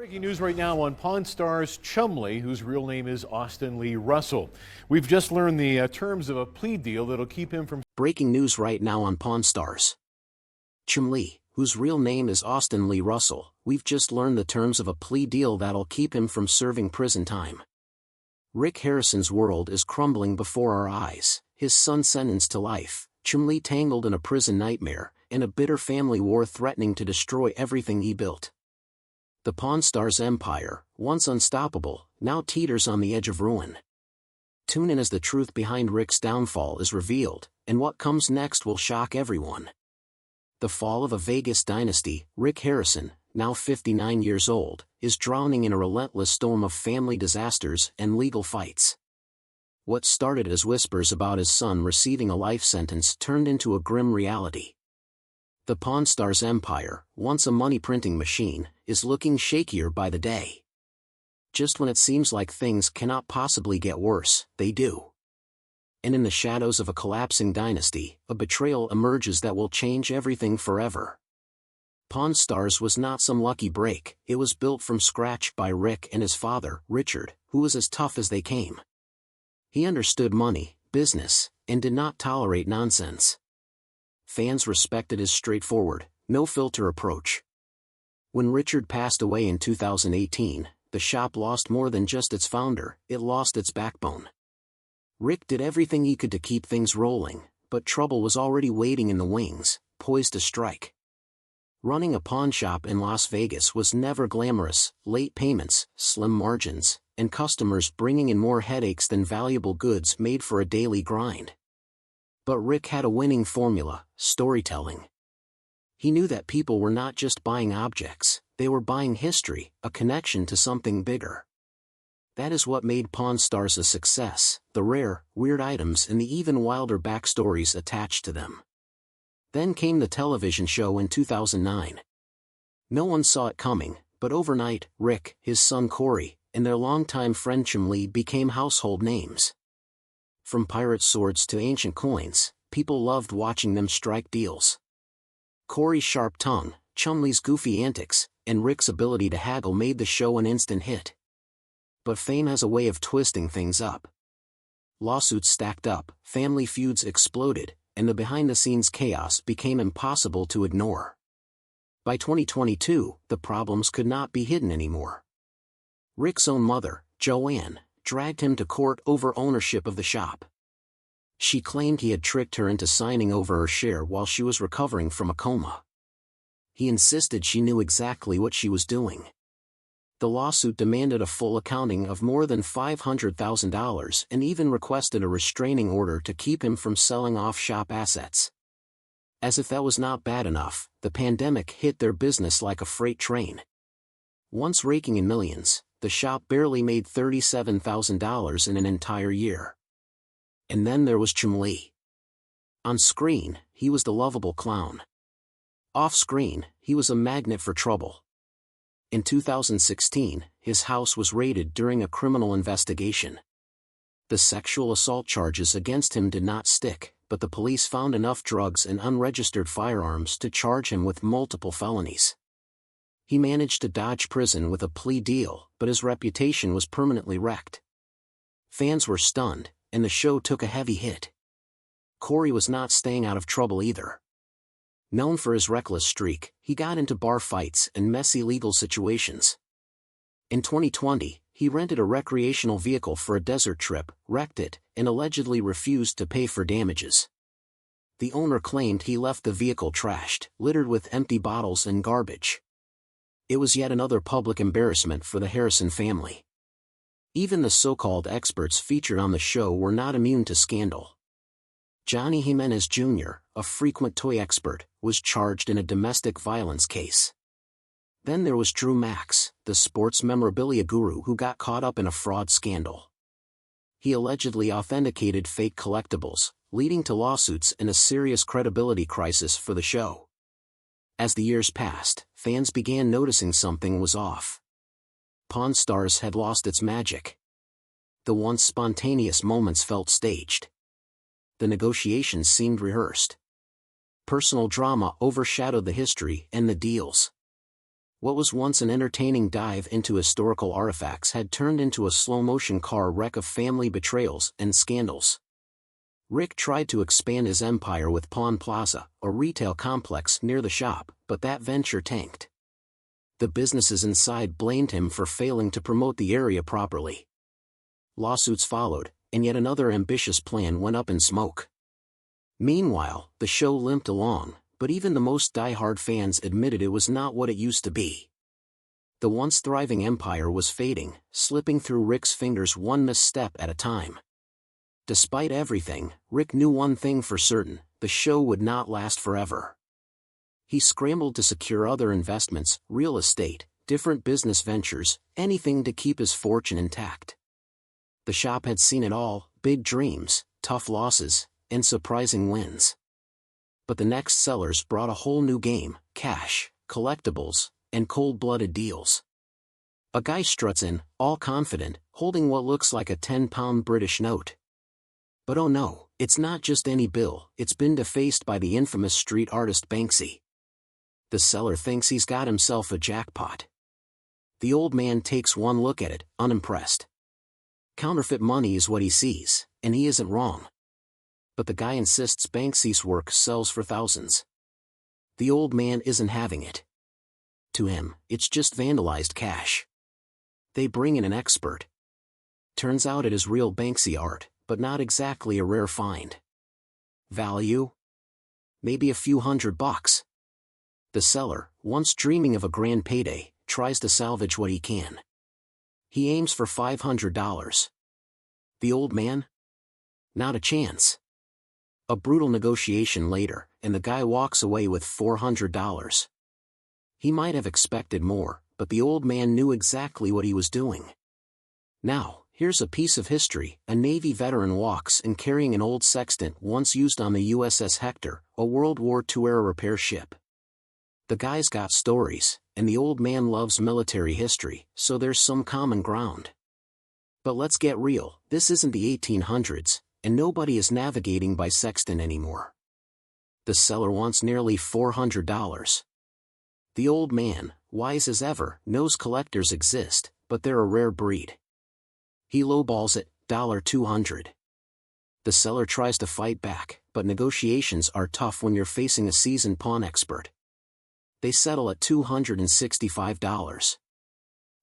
Breaking news right now on Pawn Stars Chumlee, whose real name is Austin Lee Russell. We've just learned the terms of a plea deal that'll keep him from... Breaking news right now on Pawn Stars. Chumlee, whose real name is Austin Lee Russell, we've just learned the terms of a plea deal that'll keep him from serving prison time. Rick Harrison's world is crumbling before our eyes, his son sentenced to life, Chumlee tangled in a prison nightmare, and a bitter family war threatening to destroy everything he built. The Pawn Stars empire, once unstoppable, now teeters on the edge of ruin. Tune in as the truth behind Rick's downfall is revealed, and what comes next will shock everyone. The fall of a Vegas dynasty, Rick Harrison, now 59 years old, is drowning in a relentless storm of family disasters and legal fights. What started as whispers about his son receiving a life sentence turned into a grim reality. The Pawn Stars empire, once a money-printing machine, is looking shakier by the day. Just when it seems like things cannot possibly get worse, they do. And in the shadows of a collapsing dynasty, a betrayal emerges that will change everything forever. Pawn Stars was not some lucky break, it was built from scratch by Rick and his father, Richard, who was as tough as they came. He understood money, business, and did not tolerate nonsense. Fans respected his straightforward, no-filter approach. When Richard passed away in 2018, the shop lost more than just its founder, it lost its backbone. Rick did everything he could to keep things rolling, but trouble was already waiting in the wings, poised to strike. Running a pawn shop in Las Vegas was never glamorous, late payments, slim margins, and customers bringing in more headaches than valuable goods made for a daily grind. But Rick had a winning formula: storytelling. He knew that people were not just buying objects, they were buying history, a connection to something bigger. That is what made Pawn Stars a success, the rare, weird items and the even wilder backstories attached to them. Then came the television show in 2009. No one saw it coming, but overnight, Rick, his son Corey, and their longtime friend Chumlee became household names. From pirate swords to ancient coins, people loved watching them strike deals. Corey's sharp tongue, Chumlee's goofy antics, and Rick's ability to haggle made the show an instant hit. But fame has a way of twisting things up. Lawsuits stacked up, family feuds exploded, and the behind-the-scenes chaos became impossible to ignore. By 2022, the problems could not be hidden anymore. Rick's own mother, Joanne, dragged him to court over ownership of the shop. She claimed he had tricked her into signing over her share while she was recovering from a coma. He insisted she knew exactly what she was doing. The lawsuit demanded a full accounting of more than $500,000 and even requested a restraining order to keep him from selling off shop assets. As if that was not bad enough, the pandemic hit their business like a freight train. Once raking in millions, the shop barely made $37,000 in an entire year. And then there was Chumlee. On screen, he was the lovable clown. Off-screen, he was a magnet for trouble. In 2016, his house was raided during a criminal investigation. The sexual assault charges against him did not stick, but the police found enough drugs and unregistered firearms to charge him with multiple felonies. He managed to dodge prison with a plea deal, but his reputation was permanently wrecked. Fans were stunned, and the show took a heavy hit. Corey was not staying out of trouble either. Known for his reckless streak, he got into bar fights and messy legal situations. In 2020, he rented a recreational vehicle for a desert trip, wrecked it, and allegedly refused to pay for damages. The owner claimed he left the vehicle trashed, littered with empty bottles and garbage. It was yet another public embarrassment for the Harrison family. Even the so-called experts featured on the show were not immune to scandal. Johnny Jimenez Jr., a frequent toy expert, was charged in a domestic violence case. Then there was Drew Max, the sports memorabilia guru who got caught up in a fraud scandal. He allegedly authenticated fake collectibles, leading to lawsuits and a serious credibility crisis for the show. As the years passed, fans began noticing something was off. Pawn Stars had lost its magic. The once spontaneous moments felt staged. The negotiations seemed rehearsed. Personal drama overshadowed the history and the deals. What was once an entertaining dive into historical artifacts had turned into a slow-motion car wreck of family betrayals and scandals. Rick tried to expand his empire with Pawn Plaza, a retail complex near the shop, but that venture tanked. The businesses inside blamed him for failing to promote the area properly. Lawsuits followed, and yet another ambitious plan went up in smoke. Meanwhile, the show limped along, but even the most die-hard fans admitted it was not what it used to be. The once thriving empire was fading, slipping through Rick's fingers one misstep at a time. Despite everything, Rick knew one thing for certain: the show would not last forever. He scrambled to secure other investments, real estate, different business ventures, anything to keep his fortune intact. The shop had seen it all: big dreams, tough losses, and surprising wins. But the next sellers brought a whole new game: cash, collectibles, and cold-blooded deals. A guy struts in, all confident, holding what looks like a 10-pound British note. But oh no, it's not just any bill, it's been defaced by the infamous street artist Banksy. The seller thinks he's got himself a jackpot. The old man takes one look at it, unimpressed. Counterfeit money is what he sees, and he isn't wrong. But the guy insists Banksy's work sells for thousands. The old man isn't having it. To him, it's just vandalized cash. They bring in an expert. Turns out it is real Banksy art, but not exactly a rare find. Value? Maybe a few $100. The seller, once dreaming of a grand payday, tries to salvage what he can. He aims for $500. The old man? Not a chance. A brutal negotiation later, and the guy walks away with $400. He might have expected more, but the old man knew exactly what he was doing. Now, here's a piece of history. A Navy veteran walks in carrying an old sextant once used on the USS Hector, a World War II-era repair ship. The guy's got stories, and the old man loves military history, so there's some common ground. But let's get real, this isn't the 1800s, and nobody is navigating by sextant anymore. The seller wants nearly $400. The old man, wise as ever, knows collectors exist, but they're a rare breed. He lowballs it, $200. The seller tries to fight back, but negotiations are tough when you're facing a seasoned pawn expert. They settle at $265.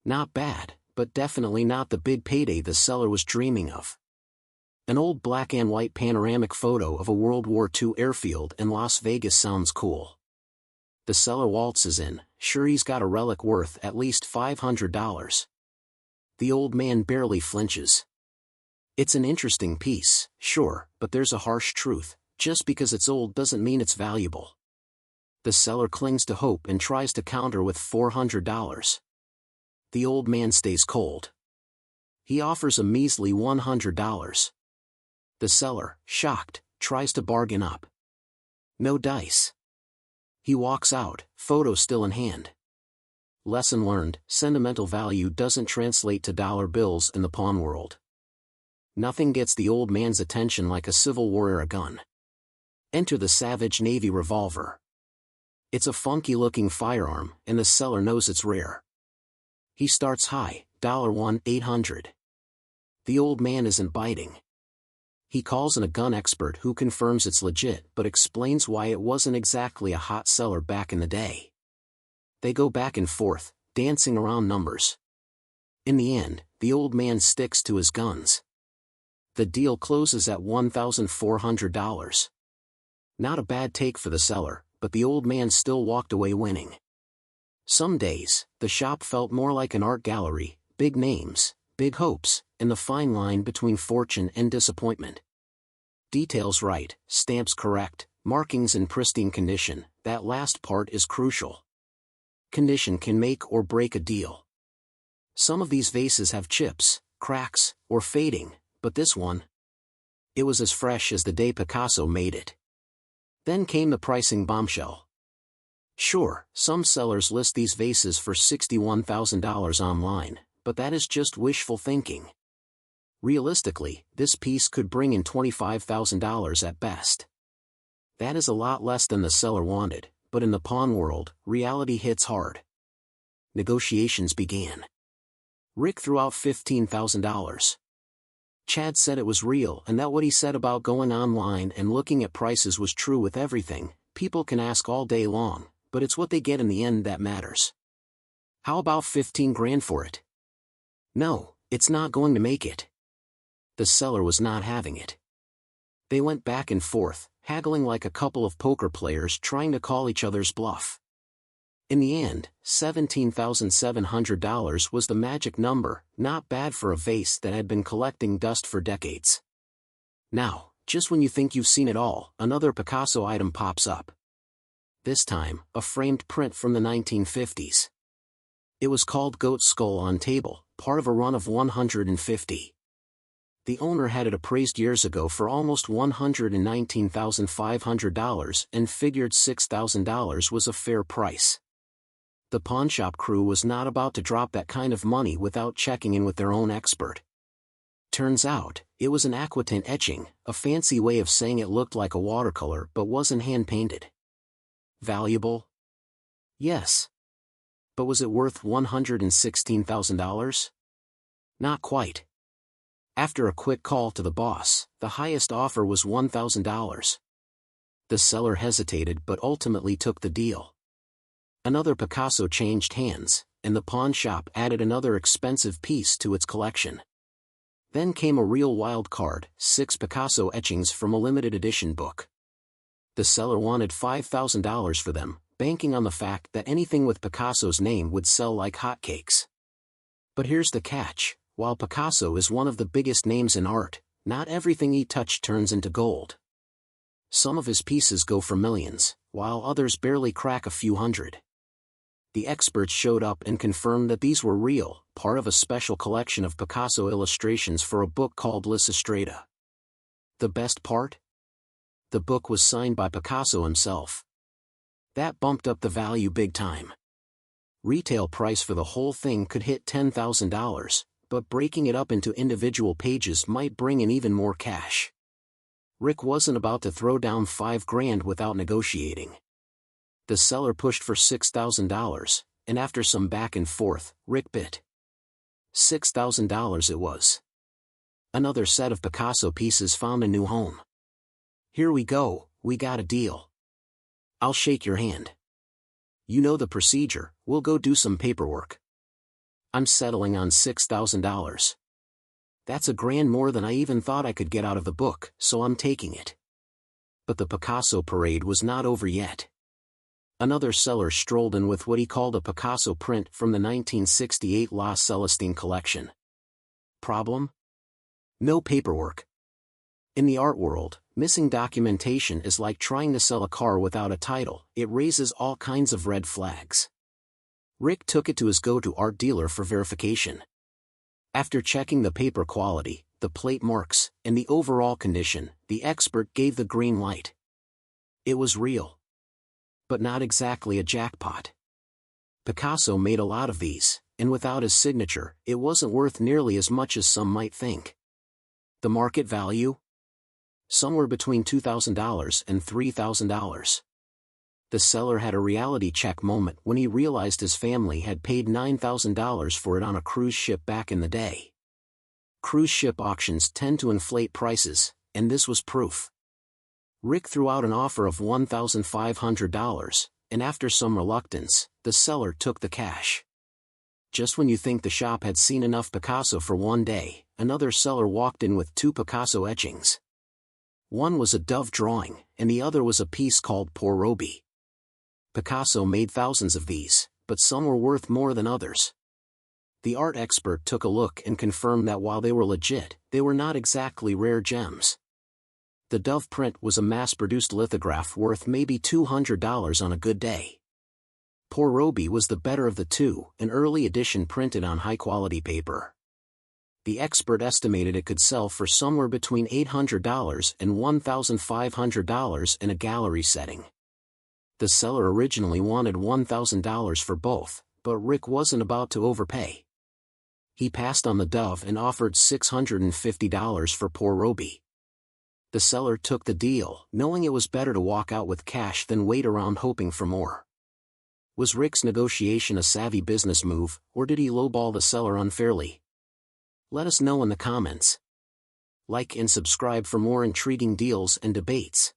Not bad, but definitely not the big payday the seller was dreaming of. An old black and white panoramic photo of a World War II airfield in Las Vegas sounds cool. The seller waltzes in, sure he's got a relic worth at least $500. The old man barely flinches. It's an interesting piece, sure, but there's a harsh truth: just because it's old doesn't mean it's valuable. The seller clings to hope and tries to counter with $400. The old man stays cold. He offers a measly $100. The seller, shocked, tries to bargain up. No dice. He walks out, photo still in hand. Lesson learned: sentimental value doesn't translate to dollar bills in the pawn world. Nothing gets the old man's attention like a Civil War-era gun. Enter the Savage Navy revolver. It's a funky-looking firearm, and the seller knows it's rare. He starts high, $1,800. The old man isn't biting. He calls in a gun expert who confirms it's legit but explains why it wasn't exactly a hot seller back in the day. They go back and forth, dancing around numbers. In the end, the old man sticks to his guns. The deal closes at $1,400. Not a bad take for the seller, but the old man still walked away winning. Some days, the shop felt more like an art gallery: big names, big hopes, and the fine line between fortune and disappointment. Details right, stamps correct, markings in pristine condition. That last part is crucial. Condition can make or break a deal. Some of these vases have chips, cracks, or fading, but this one? It was as fresh as the day Picasso made it. Then came the pricing bombshell. Sure, some sellers list these vases for $61,000 online, but that is just wishful thinking. Realistically, this piece could bring in $25,000 at best. That is a lot less than the seller wanted, but in the pawn world, reality hits hard. Negotiations began. Rick threw out $15,000. Chad said it was real and that what he said about going online and looking at prices was true with everything. People can ask all day long, but it's what they get in the end that matters. How about 15 grand for it? No, it's not going to make it. The seller was not having it. They went back and forth, haggling like a couple of poker players trying to call each other's bluff. In the end, $17,700 was the magic number, not bad for a vase that had been collecting dust for decades. Now, just when you think you've seen it all, another Picasso item pops up. This time, a framed print from the 1950s. It was called Goat Skull on Table, part of a run of 150. The owner had it appraised years ago for almost $119,500 and figured $6,000 was a fair price. The pawnshop crew was not about to drop that kind of money without checking in with their own expert. Turns out, it was an aquatint etching, a fancy way of saying it looked like a watercolor but wasn't hand-painted. Valuable? Yes. But was it worth $116,000? Not quite. After a quick call to the boss, the highest offer was $1,000. The seller hesitated but ultimately took the deal. Another Picasso changed hands, and the pawn shop added another expensive piece to its collection. Then came a real wild card, 6 Picasso etchings from a limited edition book. The seller wanted $5,000 for them, banking on the fact that anything with Picasso's name would sell like hotcakes. But here's the catch, while Picasso is one of the biggest names in art, not everything he touched turns into gold. Some of his pieces go for millions, while others barely crack a few hundred. The experts showed up and confirmed that these were real, part of a special collection of Picasso illustrations for a book called Lysistrata. The best part? The book was signed by Picasso himself. That bumped up the value big time. Retail price for the whole thing could hit $10,000, but breaking it up into individual pages might bring in even more cash. Rick wasn't about to throw down $5 grand without negotiating. The seller pushed for $6,000, and after some back and forth, Rick bit. $6,000 it was. Another set of Picasso pieces found a new home. Here we go, we got a deal. I'll shake your hand. You know the procedure, we'll go do some paperwork. I'm settling on $6,000. That's $1 grand more than I even thought I could get out of the book, so I'm taking it. But the Picasso parade was not over yet. Another seller strolled in with what he called a Picasso print from the 1968 La Celestine collection. Problem? No paperwork. In the art world, missing documentation is like trying to sell a car without a title, it raises all kinds of red flags. Rick took it to his go-to art dealer for verification. After checking the paper quality, the plate marks, and the overall condition, the expert gave the green light. It was real. But not exactly a jackpot. Picasso made a lot of these, and without his signature, it wasn't worth nearly as much as some might think. The market value? Somewhere between $2,000 and $3,000. The seller had a reality check moment when he realized his family had paid $9,000 for it on a cruise ship back in the day. Cruise ship auctions tend to inflate prices, and this was proof. Rick threw out an offer of $1,500, and after some reluctance, the seller took the cash. Just when you think the shop had seen enough Picasso for one day, another seller walked in with 2 Picasso etchings. One was a dove drawing, and the other was a piece called Poor Roby. Picasso made thousands of these, but some were worth more than others. The art expert took a look and confirmed that while they were legit, they were not exactly rare gems. The dove print was a mass-produced lithograph worth maybe $200 on a good day. Poor Roby was the better of the two, an early edition printed on high-quality paper. The expert estimated it could sell for somewhere between $800 and $1,500 in a gallery setting. The seller originally wanted $1,000 for both, but Rick wasn't about to overpay. He passed on the dove and offered $650 for Poor Roby. The seller took the deal, knowing it was better to walk out with cash than wait around hoping for more. Was Rick's negotiation a savvy business move, or did he lowball the seller unfairly? Let us know in the comments. Like and subscribe for more intriguing deals and debates.